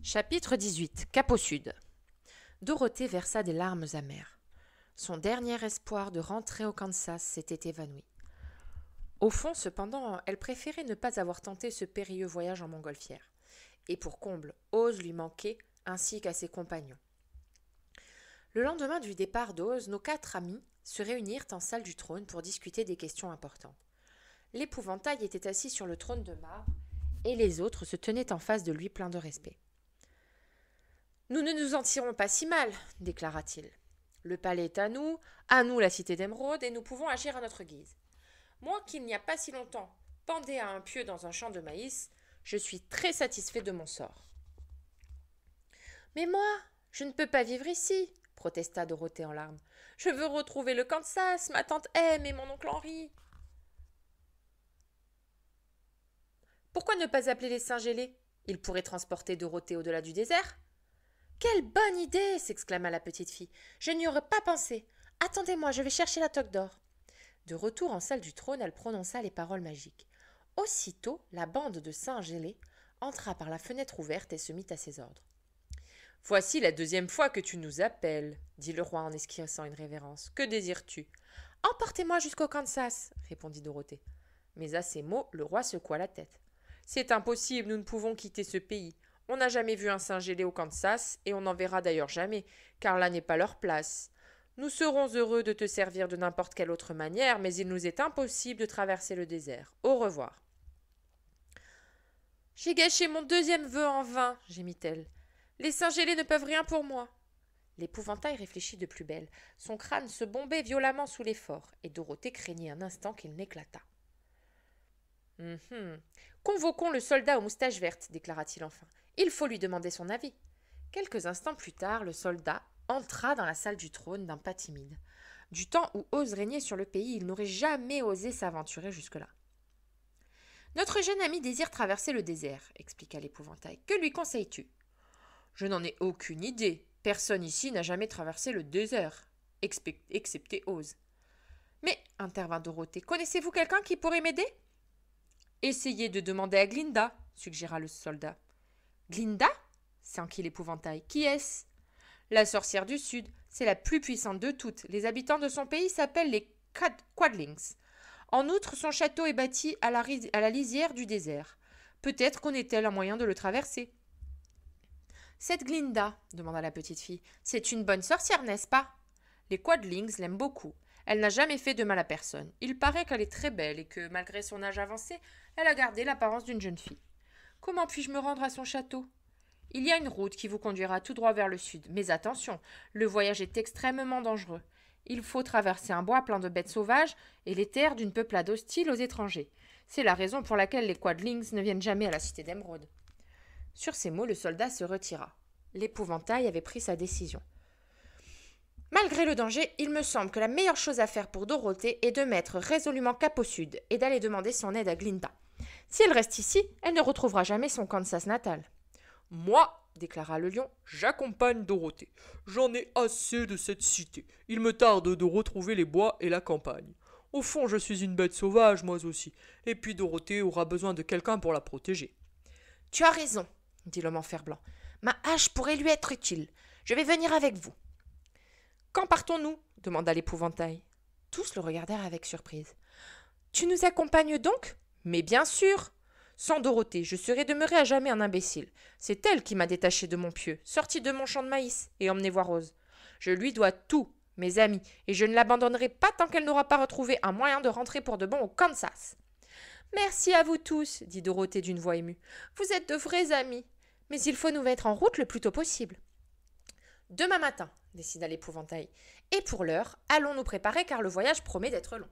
Chapitre 18. Cap au sud. Dorothée versa des larmes amères. Son dernier espoir de rentrer au Kansas s'était évanoui. Au fond, cependant, elle préférait ne pas avoir tenté ce périlleux voyage en montgolfière. Et pour comble, Oz lui manquait, ainsi qu'à ses compagnons. Le lendemain du départ d'Oz, nos 4 amis se réunirent en salle du trône pour discuter des questions importantes. L'épouvantail était assis sur le trône de marbre, et les autres se tenaient en face de lui pleins de respect. « Nous ne nous en tirons pas si mal, déclara-t-il. Le palais est à nous la cité d'émeraude, et nous pouvons agir à notre guise. Moi, qui il n'y a pas si longtemps pendais à un pieu dans un champ de maïs, je suis très satisfait de mon sort. »« Mais moi, je ne peux pas vivre ici, protesta Dorothée en larmes. Je veux retrouver le Kansas, ma tante Em et mon oncle Henri. »« Pourquoi ne pas appeler les Saint-Gélés ? Ils pourraient transporter Dorothée au-delà du désert. »« Quelle bonne idée !» s'exclama la petite fille. « Je n'y aurais pas pensé. Attendez-moi, je vais chercher la toque d'or. » De retour en salle du trône, elle prononça les paroles magiques. Aussitôt, la bande de Saint-Gélés entra par la fenêtre ouverte et se mit à ses ordres. « Voici la 2e fois que tu nous appelles, » dit le roi en esquissant une révérence. « Que désires-tu ?»« Emportez-moi jusqu'au Kansas, » répondit Dorothée. Mais à ces mots, le roi secoua la tête. « C'est impossible, nous ne pouvons quitter ce pays. On n'a jamais vu un Saint-Gélé au Kansas, et on n'en verra d'ailleurs jamais, car là n'est pas leur place. Nous serons heureux de te servir de n'importe quelle autre manière, mais il nous est impossible de traverser le désert. Au revoir. »« J'ai gâché mon 2e vœu en vain, gémit-elle. Les Saint-Gélés ne peuvent rien pour moi. » L'épouvantail réfléchit de plus belle. Son crâne se bombait violemment sous l'effort, et Dorothée craignit un instant qu'il n'éclatât. Convoquons le soldat aux moustaches vertes, déclara-t-il enfin. Il faut lui demander son avis. Quelques instants plus tard, le soldat entra dans la salle du trône d'un pas timide. Du temps où Oz régnait sur le pays, il n'aurait jamais osé s'aventurer jusque-là. « Notre jeune ami désire traverser le désert, » expliqua l'épouvantail. « Que lui conseilles-tu ?»« Je n'en ai aucune idée. Personne ici n'a jamais traversé le désert, excepté Oz. »« Mais, intervint Dorothée, connaissez-vous quelqu'un qui pourrait m'aider ?»« Essayez de demander à Glinda, » suggéra le soldat. « Glinda ?» s'enquit l'épouvantail. « Qui est-ce ?»« La sorcière du Sud. C'est la plus puissante de toutes. Les habitants de son pays s'appellent les Quadlings. En outre, son château est bâti à la lisière du désert. Peut-être connaît-elle un moyen de le traverser. »« Cette Glinda, demanda la petite fille, c'est une bonne sorcière, n'est-ce pas ? Les Quadlings l'aiment beaucoup. Elle n'a jamais fait de mal à personne. Il paraît qu'elle est très belle et que, malgré son âge avancé, elle a gardé l'apparence d'une jeune fille. Comment puis-je me rendre à son château ? Il y a une route qui vous conduira tout droit vers le sud. Mais attention, le voyage est extrêmement dangereux. Il faut traverser un bois plein de bêtes sauvages et les terres d'une peuplade hostile aux étrangers. C'est la raison pour laquelle les Quadlings ne viennent jamais à la cité d'émeraude. » Sur ces mots, le soldat se retira. L'épouvantail avait pris sa décision. « Malgré le danger, il me semble que la meilleure chose à faire pour Dorothée est de mettre résolument cap au sud et d'aller demander son aide à Glinda. Si elle reste ici, elle ne retrouvera jamais son Kansas natal. »« Moi, déclara le lion, j'accompagne Dorothée. J'en ai assez de cette cité. Il me tarde de retrouver les bois et la campagne. Au fond, je suis une bête sauvage, moi aussi. Et puis Dorothée aura besoin de quelqu'un pour la protéger. »« Tu as raison, dit l'homme en fer-blanc. Ma hache pourrait lui être utile. Je vais venir avec vous. »« Quand partons-nous ? Demanda l'épouvantail. Tous le regardèrent avec surprise. « Tu nous accompagnes donc ? Mais bien sûr ! Sans Dorothée, je serais demeuré à jamais un imbécile. C'est elle qui m'a détaché de mon pieu, sorti de mon champ de maïs et emmené voir Rose. Je lui dois tout, mes amis, et je ne l'abandonnerai pas tant qu'elle n'aura pas retrouvé un moyen de rentrer pour de bon au Kansas. »« Merci à vous tous, dit Dorothée d'une voix émue. Vous êtes de vrais amis, mais il faut nous mettre en route le plus tôt possible. »« Demain matin, décida l'épouvantail. Et pour l'heure, allons nous préparer car le voyage promet d'être long. »